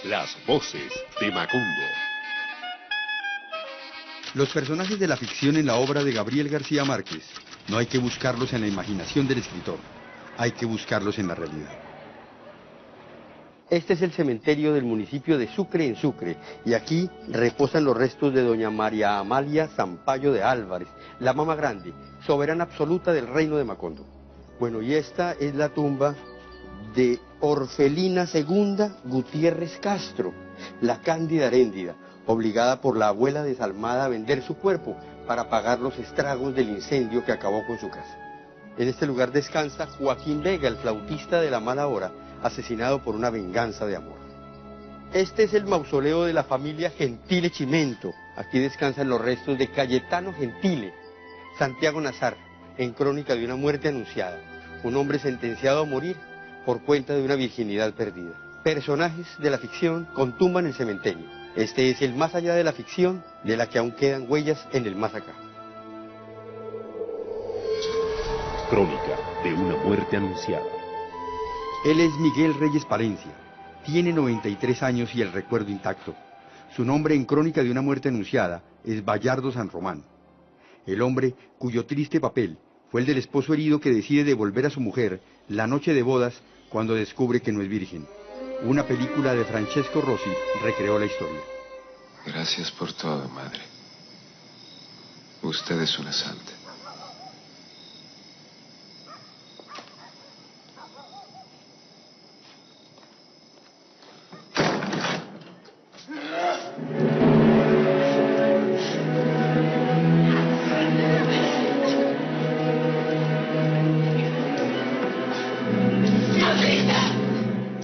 Las voces de Macondo. Los personajes de la ficción en la obra de Gabriel García Márquez no hay que buscarlos en la imaginación del escritor, hay que buscarlos en la realidad. Este es el cementerio del municipio de Sucre en Sucre, y aquí reposan los restos de doña María Amalia Zampayo de Álvarez, la Mama Grande, soberana absoluta del reino de Macondo. Bueno, y esta es la tumba de Orfelina II Gutiérrez Castro, la Cándida Heréndida, obligada por la abuela desalmada a vender su cuerpo para pagar los estragos del incendio que acabó con su casa. En este lugar descansa Joaquín Vega, el flautista de la mala hora, asesinado por una venganza de amor. Este es el mausoleo de la familia Gentile Chimento. Aquí descansan los restos de Cayetano Gentile, Santiago Nazar, en crónica de una muerte anunciada, un hombre sentenciado a morir por cuenta de una virginidad perdida. Personajes de la ficción con tumba en el cementerio. Este es el más allá de la ficción, de la que aún quedan huellas en el más acá. Crónica de una muerte anunciada. Él es Miguel Reyes Palencia, tiene 93 años y el recuerdo intacto. Su nombre en Crónica de una muerte anunciada es Bayardo San Román. El hombre cuyo triste papel fue el del esposo herido que decide devolver a su mujer la noche de bodas cuando descubre que no es virgen. Una película de Francesco Rosi recreó la historia. Gracias por todo, madre. Usted es una santa.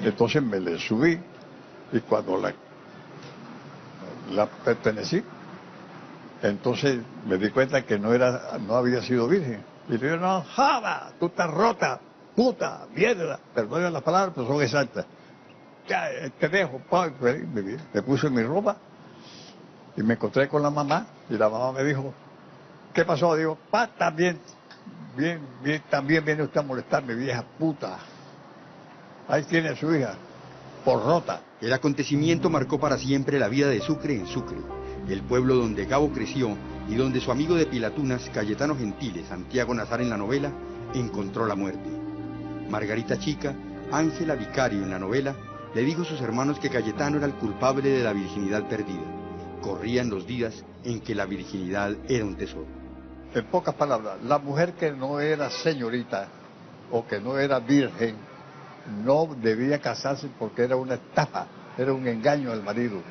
Entonces me le subí y cuando la pertenecí, entonces me di cuenta que no había sido virgen. Y le dije, no, java, tú estás rota, puta, mierda. Perdonen las palabras, pero son exactas. Ya, te dejo, pa. Me puse mi ropa y me encontré con la mamá y la mamá me dijo, ¿qué pasó? Digo, pa, también viene usted a molestarme, vieja puta. Ahí tiene a su hija, por rota. El acontecimiento marcó para siempre la vida de Sucre en Sucre, el pueblo donde Gabo creció y donde su amigo de Pilatunas, Cayetano Gentile, Santiago Nazar en la novela, encontró la muerte. Margarita Chica, Ángela Vicario en la novela, le dijo a sus hermanos que Cayetano era el culpable de la virginidad perdida. Corrían los días en que la virginidad era un tesoro. En pocas palabras, la mujer que no era señorita o que no era virgen, no debía casarse porque era una estafa, era un engaño al marido.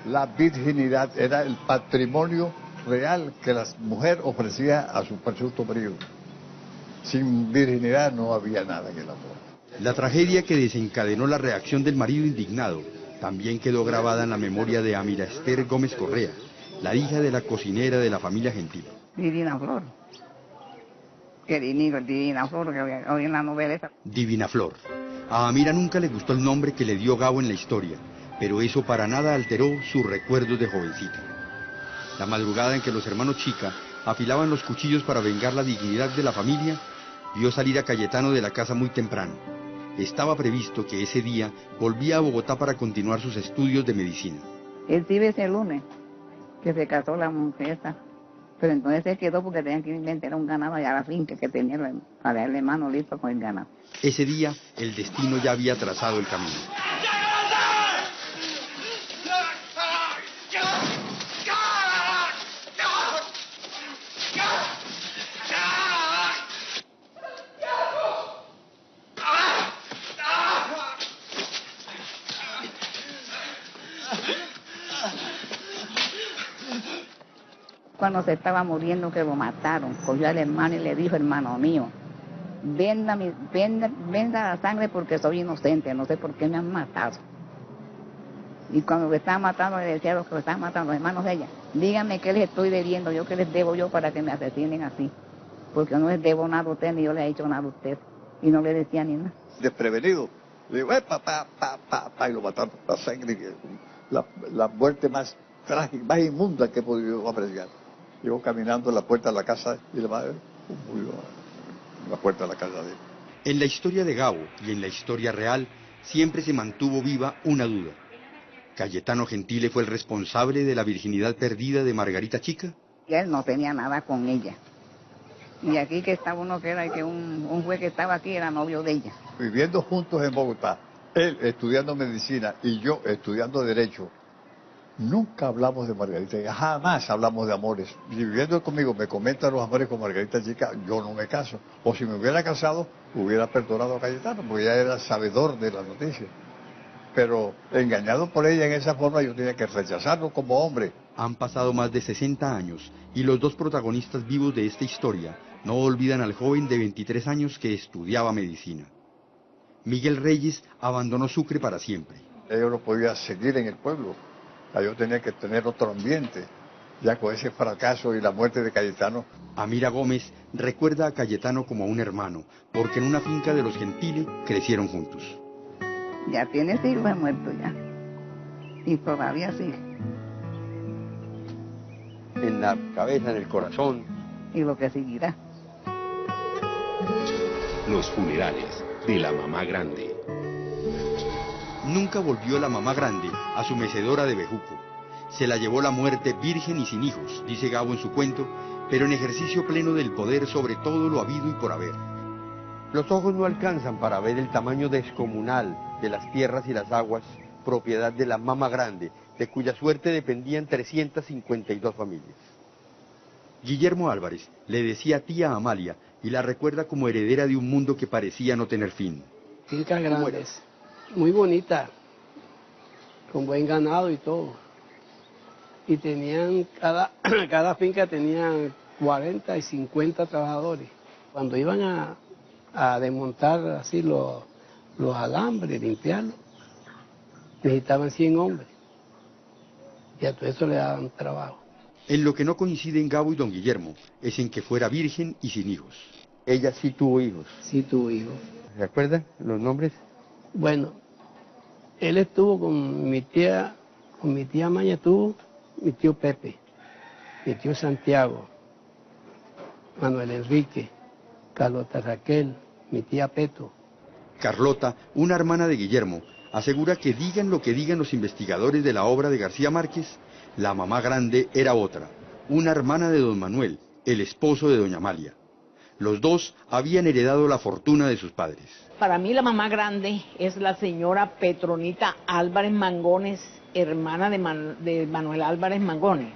La virginidad era el patrimonio real que la mujer ofrecía a su presunto marido. Sin virginidad no había nada en el amor. La tragedia que desencadenó la reacción del marido indignado también quedó grabada en la memoria de Amira Esther Gómez Correa, la hija de la cocinera de la familia Gentile. Divina Flor. Que Divina Flor, que hoy en la novela esa. Divina Flor. A Amira nunca le gustó el nombre que le dio Gabo en la historia, pero eso para nada alteró sus recuerdos de jovencita. La madrugada en que los hermanos Chica afilaban los cuchillos para vengar la dignidad de la familia, vio salir a Cayetano de la casa muy temprano. Estaba previsto que ese día volvía a Bogotá para continuar sus estudios de medicina. Él sí ve ese lunes, que se casó la mujer esa. Pero entonces se quedó porque tenían que inventar un ganado allá a la finca que tenía para darle mano listo con el ganado. Ese día el destino ya había trazado el camino. Cuando se estaba muriendo que lo mataron, cogió al hermano y le dijo, hermano mío, venda la sangre porque soy inocente, no sé por qué me han matado. Y cuando lo estaban matando le decía a los que lo estaban matando, los hermanos de ella, díganme qué les estoy debiendo, yo qué les debo yo para que me asesinen así, porque no les debo nada a usted ni yo le he hecho nada a usted. Y no le decía ni nada. Desprevenido, le digo, y lo mataron, la sangre, la muerte más trágica, más inmunda que he podido apreciar. Llegó caminando a la puerta de la casa y la madre murió en la puerta de la casa de él. En la historia de Gabo y en la historia real siempre se mantuvo viva una duda. ¿Cayetano Gentile fue el responsable de la virginidad perdida de Margarita Chica? Y él no tenía nada con ella. Y aquí que estaba uno que era que un juez que estaba aquí era novio de ella. Viviendo juntos en Bogotá, él estudiando medicina y yo estudiando derecho, nunca hablamos de Margarita, jamás hablamos de amores. Si viviendo conmigo me comentan los amores con Margarita Chica, yo no me caso. O si me hubiera casado, hubiera perdonado a Cayetano, porque ya era sabedor de la noticia. Pero engañado por ella en esa forma, yo tenía que rechazarlo como hombre. Han pasado más de 60 años y los dos protagonistas vivos de esta historia no olvidan al joven de 23 años que estudiaba medicina. Miguel Reyes abandonó Sucre para siempre. Yo no podía seguir en el pueblo, yo tenía que tener otro ambiente. Ya con ese fracaso y la muerte de Cayetano. Amira Gómez recuerda a Cayetano como a un hermano, porque en una finca de los Gentile crecieron juntos. Ya tiene siglos muerto ya. Y todavía sigue. En la cabeza, en el corazón. Y lo que seguirá. Los funerales de la mamá grande. Nunca volvió la mamá grande a su mecedora de bejuco. Se la llevó la muerte virgen y sin hijos, dice Gabo en su cuento, pero en ejercicio pleno del poder sobre todo lo habido y por haber. Los ojos no alcanzan para ver el tamaño descomunal de las tierras y las aguas, propiedad de la mamá grande, de cuya suerte dependían 352 familias. Guillermo Álvarez le decía tía a Amalia y la recuerda como heredera de un mundo que parecía no tener fin. Fincas grandes, muy bonitas, con buen ganado y todo. Y tenían, cada finca tenía 40 y 50 trabajadores. Cuando iban a desmontar así los alambres, limpiarlos, necesitaban 100 hombres. Y a todo eso le daban trabajo. En lo que no coinciden Gabo y don Guillermo es en que fuera virgen y sin hijos. Ella sí tuvo hijos. Sí tuvo hijos. ¿Se acuerdan los nombres? Bueno, él estuvo con mi tía Maña, tuvo mi tío Pepe, mi tío Santiago, Manuel Enrique, Carlota Raquel, mi tía Peto. Carlota, una hermana de Guillermo, asegura que digan lo que digan los investigadores de la obra de García Márquez, la mamá grande era otra, una hermana de don Manuel, el esposo de doña Amalia. Los dos habían heredado la fortuna de sus padres. Para mí la mamá grande es la señora Petronita Álvarez Mangones, hermana de Manuel Álvarez Mangones.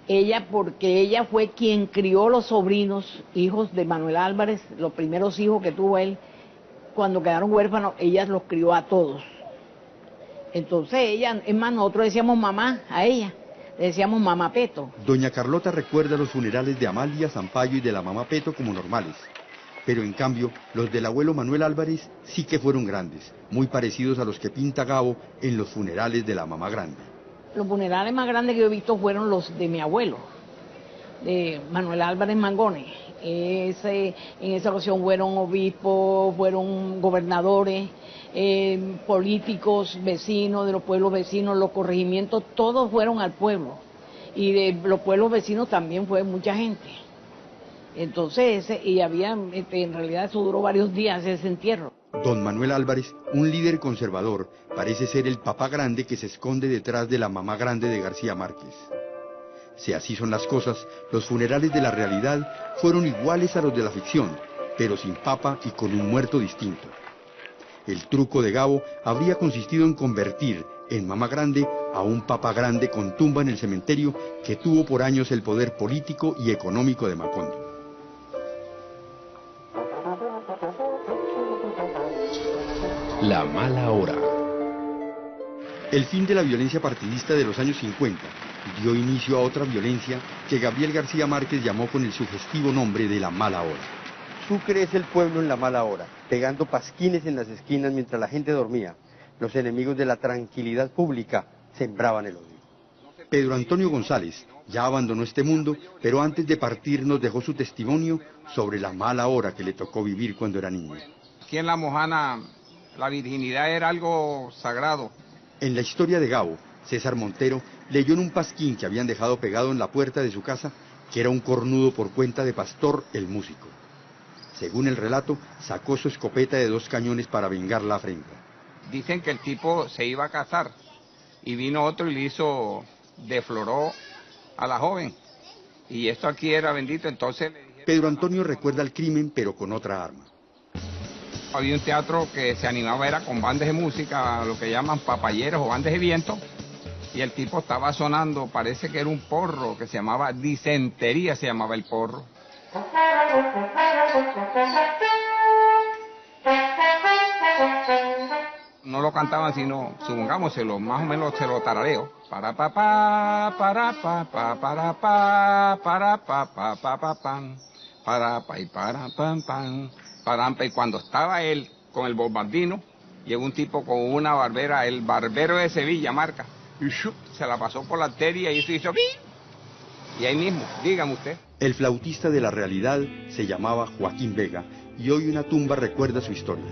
Ella, porque ella fue quien crió los sobrinos, hijos de Manuel Álvarez, los primeros hijos que tuvo él, cuando quedaron huérfanos, ella los crió a todos. Entonces ella, es más, nosotros decíamos mamá a ella, le decíamos mamá Peto. Doña Carlota recuerda los funerales de Amalia, Sampaio y de la mamá Peto como normales, pero en cambio los del abuelo Manuel Álvarez sí que fueron grandes, muy parecidos a los que pinta Gabo en los funerales de la mamá grande. Los funerales más grandes que yo he visto fueron los de mi abuelo, de Manuel Álvarez Mangones. En esa ocasión fueron obispos, fueron gobernadores, políticos, vecinos de los pueblos vecinos, los corregimientos, todos fueron al pueblo. Y de los pueblos vecinos también fue mucha gente. Entonces, y había, en realidad eso duró varios días, ese entierro. Don Manuel Álvarez, un líder conservador, parece ser el papá grande que se esconde detrás de la mamá grande de García Márquez. Si así son las cosas, los funerales de la realidad fueron iguales a los de la ficción, pero sin papa y con un muerto distinto. El truco de Gabo habría consistido en convertir en mamá grande a un papá grande con tumba en el cementerio que tuvo por años el poder político y económico de Macondo. La mala hora. El fin de la violencia partidista de los años 50 dio inicio a otra violencia que Gabriel García Márquez llamó con el sugestivo nombre de la mala hora. Sucre es el pueblo en la mala hora, pegando pasquines en las esquinas mientras la gente dormía. Los enemigos de la tranquilidad pública sembraban el odio. Pedro Antonio González ya abandonó este mundo, pero antes de partir nos dejó su testimonio sobre la mala hora que le tocó vivir cuando era niño. Aquí en La Mojana la virginidad era algo sagrado. En la historia de Gabo, César Montero leyó en un pasquín que habían dejado pegado en la puerta de su casa que era un cornudo por cuenta de Pastor, el músico. Según el relato, sacó su escopeta de 2 cañones para vengar la afrenta. Dicen que el tipo se iba a casar y vino otro y le defloró a la joven. Y esto aquí era bendito, entonces... Pedro Antonio recuerda el crimen, pero con otra arma. Había un teatro que se animaba, era con bandas de música, lo que llaman papayeros o bandas de viento, y el tipo estaba sonando, parece que era un porro, que se llamaba disentería, se llamaba el porro. No lo cantaban, sino, supongámoselo, más o menos se lo tarareo. Para pa pa, para pa pa, para pa, para pa pa pa pa pam, para pa y para pam pam, para. Y cuando estaba él con el bombardino, llegó un tipo con una barbera, el barbero de Sevilla, marca, y se la pasó por la arteria y eso hizo ¡pi! Y ahí mismo, dígame usted. El flautista de la realidad se llamaba Joaquín Vega y hoy una tumba recuerda su historia.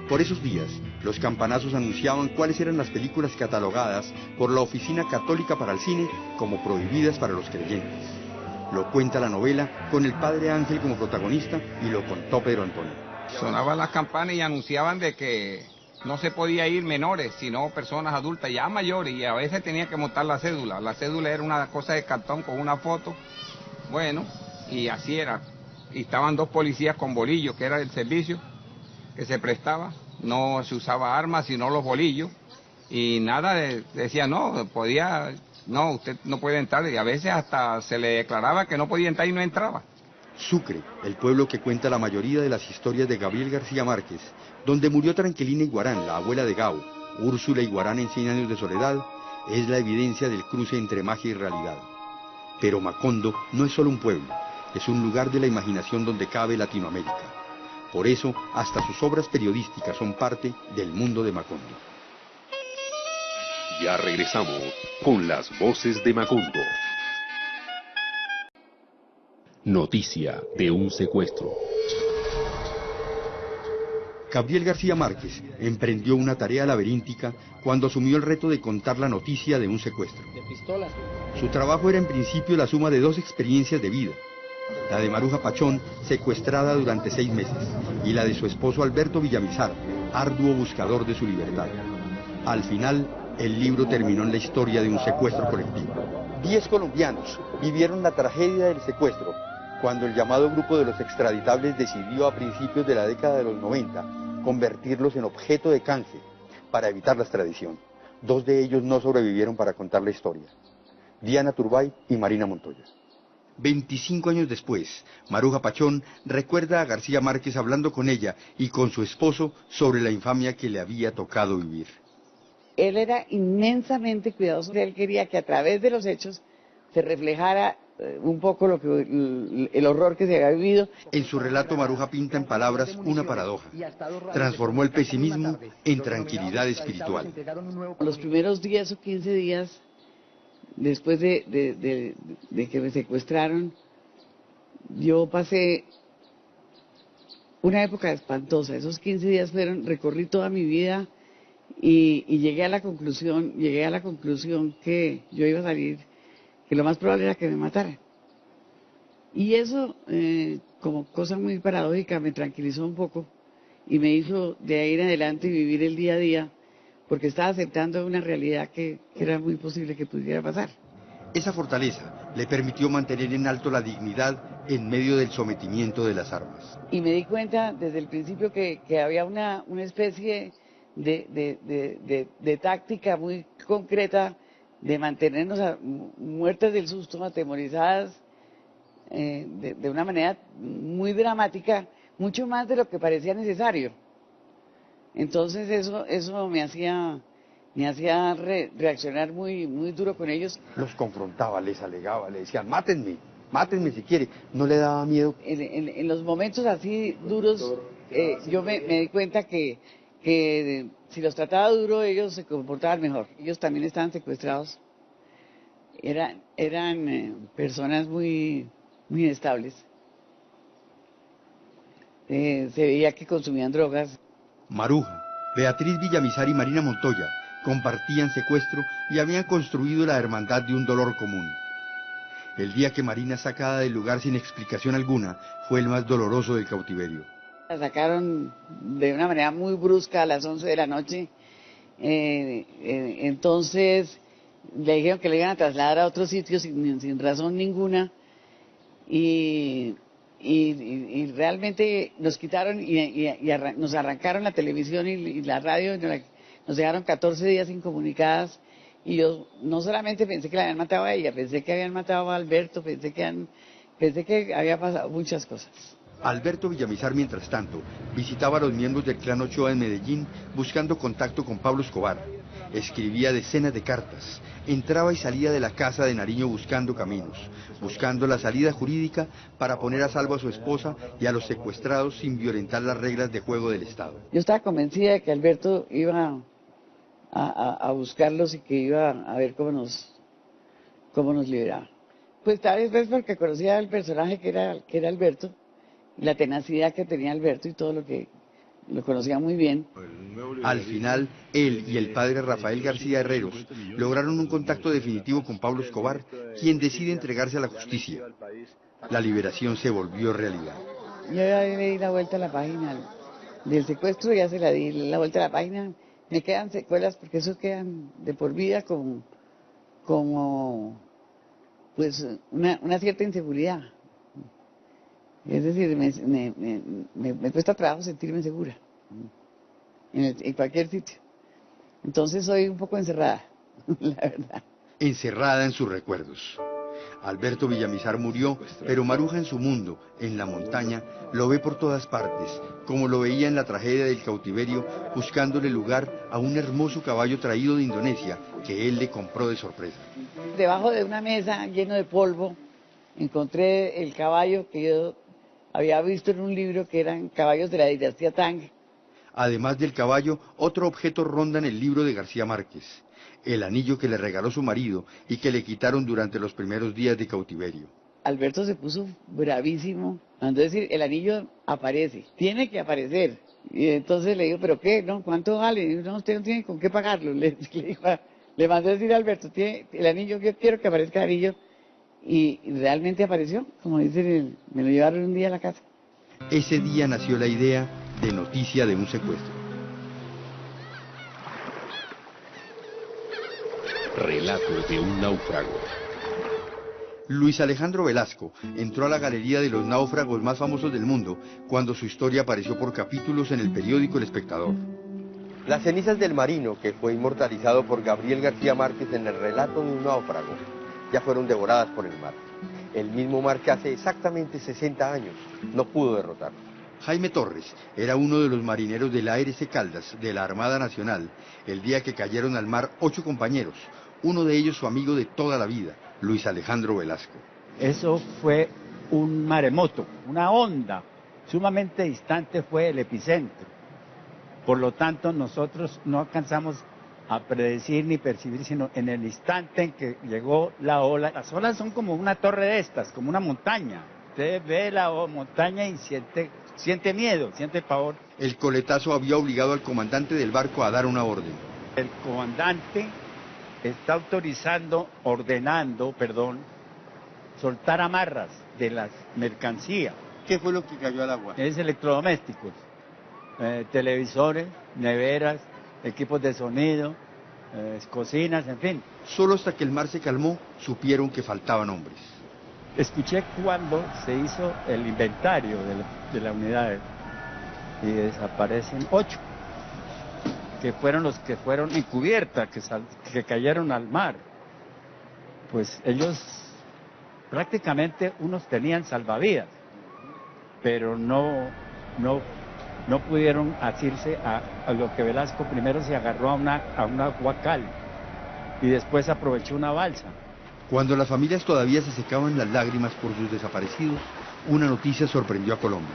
Por esos días, los campanazos anunciaban cuáles eran las películas catalogadas por la Oficina Católica para el Cine como prohibidas para los creyentes. Lo cuenta la novela con el padre Ángel como protagonista y lo contó Pedro Antonio. Sonaban las campanas y anunciaban de que no se podía ir menores, sino personas adultas ya mayores, y a veces tenía que montar la cédula. La cédula era una cosa de cartón con una foto, bueno, y así era. Y estaban dos policías con bolillos, que era el servicio que se prestaba. No se usaba armas, sino los bolillos, y nada, decía no, usted no puede entrar, y a veces hasta se le declaraba que no podía entrar y no entraba. Sucre, el pueblo que cuenta la mayoría de las historias de Gabriel García Márquez, donde murió Tranquilina Iguarán, la abuela de Gao, Úrsula Iguarán en 100 años de soledad, es la evidencia del cruce entre magia y realidad. Pero Macondo no es solo un pueblo, es un lugar de la imaginación donde cabe Latinoamérica. Por eso, hasta sus obras periodísticas son parte del mundo de Macondo. Ya regresamos con las voces de Macondo. Noticia de un secuestro. Gabriel García Márquez emprendió una tarea laberíntica cuando asumió el reto de contar la noticia de un secuestro. Su trabajo era en principio la suma de dos experiencias de vida: la de Maruja Pachón, secuestrada durante 6 meses, y la de su esposo Alberto Villamizar, arduo buscador de su libertad. Al final, el libro terminó en la historia de un secuestro colectivo. 10 colombianos vivieron la tragedia del secuestro cuando el llamado grupo de los extraditables decidió a principios de la década de los 90 convertirlos en objeto de canje para evitar la extradición. 2 de ellos no sobrevivieron para contar la historia: Diana Turbay y Marina Montoya. 25 años después, Maruja Pachón recuerda a García Márquez hablando con ella y con su esposo sobre la infamia que le había tocado vivir. Él era inmensamente cuidadoso. Él quería que a través de los hechos se reflejara un poco el horror que se había vivido. En su relato, Maruja pinta en palabras una paradoja. Transformó el pesimismo en tranquilidad espiritual. Los primeros 10 o 15 días después de que me secuestraron, yo pasé una época espantosa. Esos 15 días recorrí toda mi vida y llegué a la conclusión que yo iba a salir, que lo más probable era que me mataran. Y eso, como cosa muy paradójica, me tranquilizó un poco y me hizo de ahí en adelante vivir el día a día, porque estaba aceptando una realidad que era muy posible que pudiera pasar. Esa fortaleza le permitió mantener en alto la dignidad en medio del sometimiento de las armas. Y me di cuenta desde el principio que había una especie de táctica muy concreta de mantenernos muertas del susto, atemorizadas, de una manera muy dramática, mucho más de lo que parecía necesario. Entonces eso me hacía reaccionar muy duro con ellos. Los confrontaba, les alegaba, le decían, mátenme si quiere. No le daba miedo. En los momentos así duros, yo me di cuenta que si los trataba duro, ellos se comportaban mejor. Ellos también estaban secuestrados. Eran personas muy inestables. Se veía que consumían drogas. Maruja, Beatriz Villamizar y Marina Montoya compartían secuestro y habían construido la hermandad de un dolor común. El día que Marina es sacada del lugar sin explicación alguna fue el más doloroso del cautiverio. La sacaron de una manera muy brusca a las 11 de la noche. Entonces le dijeron que le iban a trasladar a otro sitio sin razón ninguna. Y realmente nos quitaron nos arrancaron la televisión y la radio. Nos dejaron 14 días incomunicadas. Y yo no solamente pensé que la habían matado a ella, pensé que habían matado a Alberto, pensé que había pasado muchas cosas. Alberto Villamizar, mientras tanto, visitaba a los miembros del clan Ochoa en Medellín buscando contacto con Pablo Escobar. Escribía decenas de cartas, entraba y salía de la casa de Nariño buscando caminos, buscando la salida jurídica para poner a salvo a su esposa y a los secuestrados sin violentar las reglas de juego del Estado. Yo estaba convencida de que Alberto iba a buscarlos y que iba a ver cómo nos liberaba. Pues tal vez porque conocía el personaje que era Alberto, la tenacidad que tenía Alberto y todo lo conocía muy bien. Al final, él y el padre Rafael García Herreros lograron un contacto definitivo con Pablo Escobar, quien decide entregarse a la justicia. La liberación se volvió realidad. Yo ya le di la vuelta a la página del secuestro, ya se la di la vuelta a la página. Me quedan secuelas porque esos quedan de por vida como pues una cierta inseguridad. Es decir, me cuesta trabajo sentirme segura en cualquier sitio. Entonces soy un poco encerrada, la verdad. Encerrada en sus recuerdos. Alberto Villamizar murió, pero Maruja en su mundo, en la montaña, lo ve por todas partes, como lo veía en la tragedia del cautiverio, buscándole lugar a un hermoso caballo traído de Indonesia que él le compró de sorpresa. Debajo de una mesa lleno de polvo encontré el caballo que yo había visto en un libro que eran caballos de la dinastía Tang. Además del caballo, otro objeto ronda en el libro de García Márquez, el anillo que le regaló su marido y que le quitaron durante los primeros días de cautiverio. Alberto se puso bravísimo, mandó decir, el anillo aparece, tiene que aparecer. Y entonces le digo, ¿pero qué? No, ¿cuánto vale? Y digo, no, usted no tiene con qué pagarlo. Le mandó decir a Alberto, tiene el anillo, yo quiero que aparezca el anillo. Y realmente apareció, como dicen, me lo llevaron un día a la casa. Ese día nació la idea de Noticia de un secuestro. Relato de un náufrago. Luis Alejandro Velasco entró a la galería de los náufragos más famosos del mundo cuando su historia apareció por capítulos en el periódico El Espectador. Las cenizas del marino, que fue inmortalizado por Gabriel García Márquez en el relato de un náufrago, ya fueron devoradas por el mar. El mismo mar que hace exactamente 60 años no pudo derrotarlo. Jaime Torres era uno de los marineros del ARC Caldas de la Armada Nacional el día que cayeron al mar 8 compañeros, uno de ellos su amigo de toda la vida, Luis Alejandro Velasco. Eso fue un maremoto, una onda sumamente distante fue el epicentro. Por lo tanto, nosotros no alcanzamos a predecir ni percibir, sino en el instante en que llegó la ola. Las olas son como una torre de estas, como una montaña. Usted ve la montaña y siente miedo, siente pavor. El coletazo había obligado al comandante del barco a dar una orden. El comandante está ordenando, soltar amarras de las mercancías. ¿Qué fue lo que cayó al agua? Es electrodomésticos, televisores, neveras, equipos de sonido, cocinas, en fin. Solo hasta que el mar se calmó, supieron que faltaban hombres. Escuché cuando se hizo el inventario de la unidad y desaparecen 8, que fueron los que fueron en cubierta, que cayeron al mar. Pues ellos prácticamente unos tenían salvavidas, pero no pudieron asirse a lo que Velasco primero se agarró a una guacal y después aprovechó una balsa. Cuando las familias todavía se secaban las lágrimas por sus desaparecidos, una noticia sorprendió a Colombia.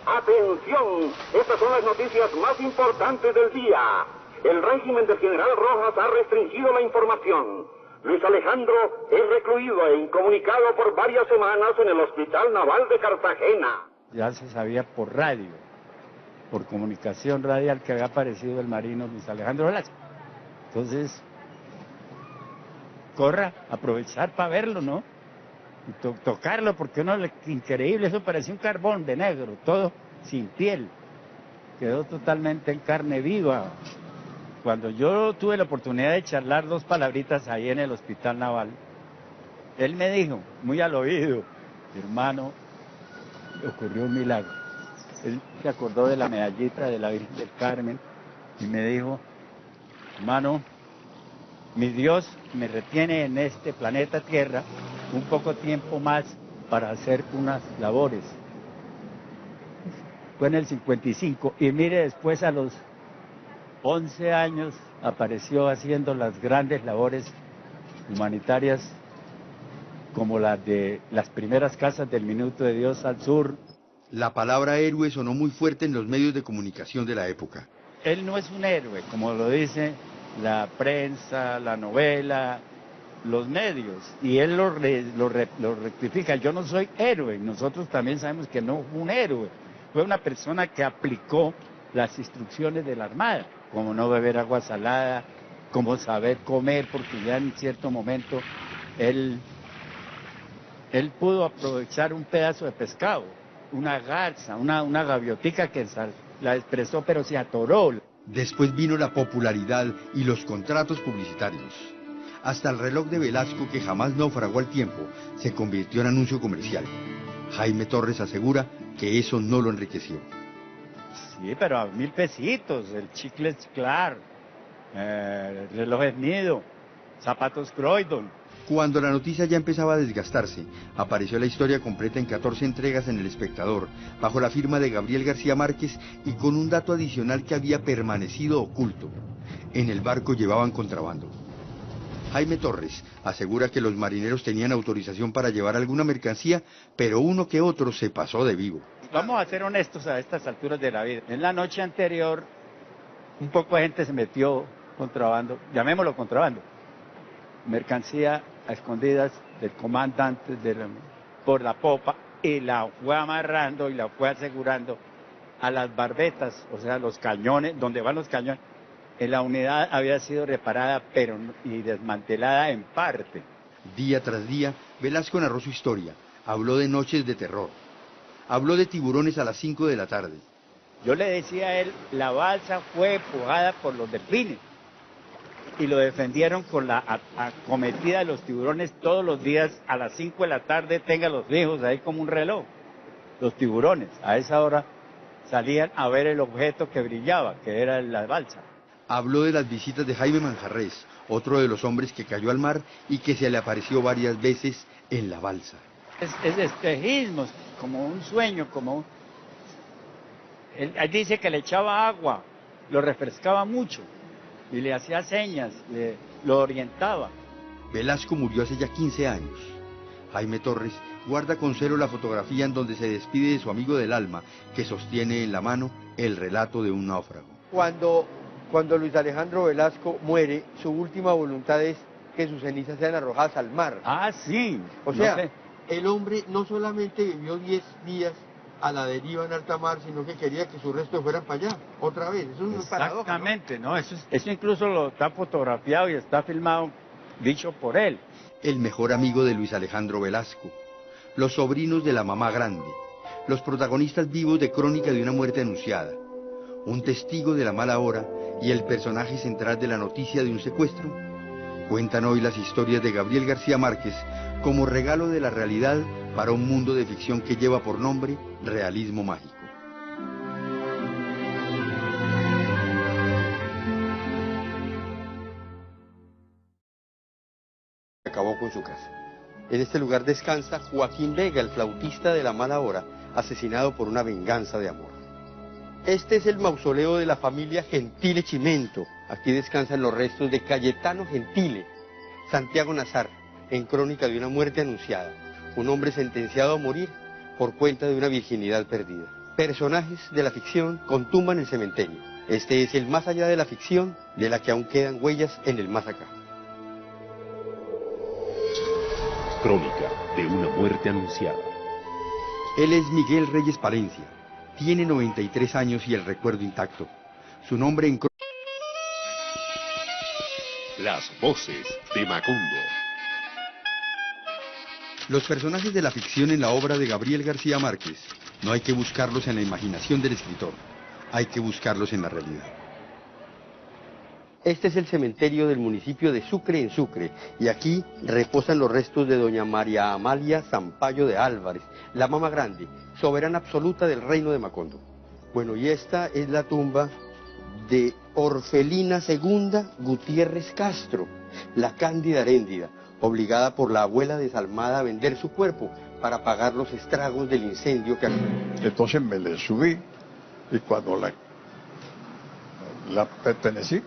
¡Atención! Estas son las noticias más importantes del día. El régimen del general Rojas ha restringido la información. Luis Alejandro es recluido e incomunicado por varias semanas en el Hospital Naval de Cartagena. Ya se sabía por radio, por comunicación radial, que había aparecido el marino Luis Alejandro Velasco. Entonces, corra, aprovechar para verlo, ¿no? Y tocarlo, porque increíble, eso parecía un carbón de negro, todo sin piel, quedó totalmente en carne viva. Cuando yo tuve la oportunidad de charlar 2 palabritas ahí en el Hospital Naval, él me dijo, muy al oído, hermano, ocurrió un milagro. Él se acordó de la medallita de la Virgen del Carmen y me dijo, hermano, mi Dios me retiene en este planeta Tierra un poco tiempo más para hacer unas labores. Fue en el 55 y mire, después a los 11 años apareció haciendo las grandes labores humanitarias como las de las primeras casas del Minuto de Dios al sur. La palabra héroe sonó muy fuerte en los medios de comunicación de la época. Él no es un héroe, como lo dice la prensa, la novela, los medios, y él lo rectifica. Yo no soy héroe, nosotros también sabemos que no fue un héroe, fue una persona que aplicó las instrucciones de la Armada, como no beber agua salada, como saber comer, porque ya en cierto momento él pudo aprovechar un pedazo de pescado, una garza, una gaviotica que la expresó, pero se atoró. Después vino la popularidad y los contratos publicitarios. Hasta el reloj de Velasco, que jamás naufragó al tiempo, se convirtió en anuncio comercial. Jaime Torres asegura que eso no lo enriqueció. Sí, pero a 1000 pesitos, el chicle es claro, relojes Nido, zapatos Croydon. Cuando la noticia ya empezaba a desgastarse, apareció la historia completa en 14 entregas en El Espectador, bajo la firma de Gabriel García Márquez y con un dato adicional que había permanecido oculto. En el barco llevaban contrabando. Jaime Torres asegura que los marineros tenían autorización para llevar alguna mercancía, pero uno que otro se pasó de vivo. Vamos a ser honestos a estas alturas de la vida. En la noche anterior, un poco de gente se metió contrabando, llamémoslo contrabando, mercancía a escondidas del comandante por la popa, y la fue amarrando y la fue asegurando a las barbetas, o sea, los cañones, donde van los cañones. La unidad había sido reparada y desmantelada en parte. Día tras día, Velasco narró su historia, habló de noches de terror, habló de tiburones a las 5 de la tarde. Yo le decía a él, la balsa fue empujada por los delfines y lo defendieron con la acometida de los tiburones todos los días a las 5 de la tarde, tengan los viejos ahí como un reloj. Los tiburones a esa hora salían a ver el objeto que brillaba, que era la balsa. Habló de las visitas de Jaime Manjarrés, otro de los hombres que cayó al mar y que se le apareció varias veces en la balsa. Es espejismo, como un sueño, Él dice que le echaba agua, lo refrescaba mucho y le hacía señas, lo orientaba. Velasco murió hace ya 15 años. Jaime Torres guarda con celo la fotografía en donde se despide de su amigo del alma, que sostiene en la mano el relato de un náufrago. Cuando Luis Alejandro Velasco muere, su última voluntad es que sus cenizas sean arrojadas al mar. Ah, sí. O sea, el hombre no solamente vivió 10 días a la deriva en alta mar, sino que quería que sus restos fueran para allá, otra vez. Eso es una paradoja, ¿no? Exactamente, ¿no? Eso incluso lo está fotografiado y está filmado, dicho por él. El mejor amigo de Luis Alejandro Velasco, los sobrinos de la mamá grande, los protagonistas vivos de Crónica de una muerte anunciada, un testigo de la mala hora y el personaje central de la noticia de un secuestro, cuentan hoy las historias de Gabriel García Márquez como regalo de la realidad para un mundo de ficción que lleva por nombre realismo mágico. Acabó con su casa. En este lugar descansa Joaquín Vega, el flautista de la mala hora, asesinado por una venganza de amor. Este es el mausoleo de la familia Gentile Chimento. Aquí descansan los restos de Cayetano Gentile, Santiago Nazar, en Crónica de una muerte anunciada. Un hombre sentenciado a morir por cuenta de una virginidad perdida. Personajes de la ficción con tumba en el cementerio. Este es el más allá de la ficción, de la que aún quedan huellas en el más acá. Crónica de una muerte anunciada. Él es Miguel Reyes Palencia. Tiene 93 años y el recuerdo intacto. Su nombre en Las voces de Macondo. Los personajes de la ficción en la obra de Gabriel García Márquez No hay que buscarlos en la imaginación del escritor, hay que buscarlos en la realidad. Este es el cementerio del municipio de Sucre en Sucre, y aquí reposan los restos de doña María Amalia Sampaio de Álvarez, la Mama Grande, soberana absoluta del reino de Macondo. Bueno, y esta es la tumba de Orfelina II Gutiérrez Castro, la Cándida Heréndida, obligada por la abuela desalmada a vender su cuerpo para pagar los estragos del incendio que... Entonces me le subí, y cuando la pertenecí,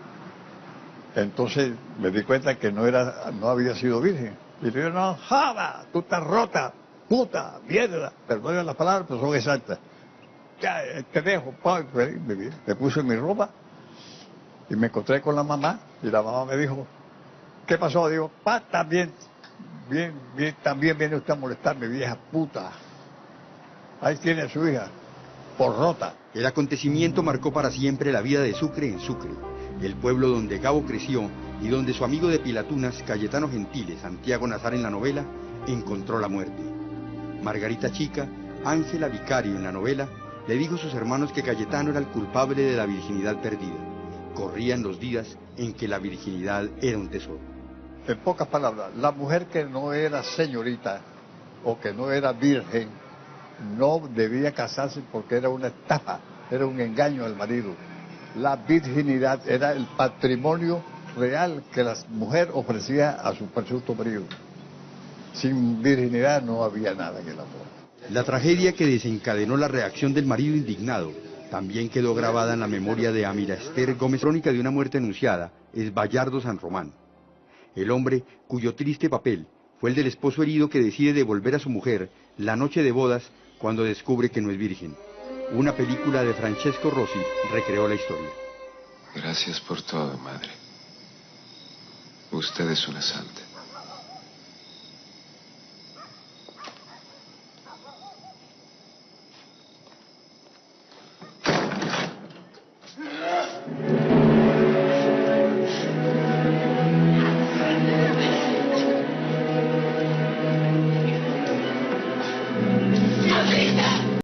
entonces me di cuenta que no había sido virgen. Y le digo, no, java, tú estás rota, puta, mierda, perdóname las palabras, pero son exactas. Ya, te dejo, me puse mi ropa y me encontré con la mamá, y la mamá me dijo, ¿qué pasó? Digo, también viene usted a molestarme, vieja puta. Ahí tiene a su hija, por rota. El acontecimiento marcó para siempre la vida de Sucre en Sucre, el pueblo donde Gabo creció y donde su amigo de Pilatunas, Cayetano Gentile, Santiago Nazar en la novela, encontró la muerte. Margarita Chica, Ángela Vicario en la novela, le dijo a sus hermanos que Cayetano era el culpable de la virginidad perdida. Corrían los días en que la virginidad era un tesoro. En pocas palabras, la mujer que no era señorita o que no era virgen no debía casarse porque era una estafa, era un engaño al marido. La virginidad era el patrimonio real que la mujer ofrecía a su presunto marido. Sin virginidad no había nada en el amor. La tragedia que desencadenó la reacción del marido indignado también quedó grabada en la memoria de Amira Esther Gómez. Crónica de una muerte anunciada es Bayardo San Román, el hombre cuyo triste papel fue el del esposo herido que decide devolver a su mujer la noche de bodas cuando descubre que no es virgen. Una película de Francesco Rossi recreó la historia. Gracias por todo, madre. Usted es una santa.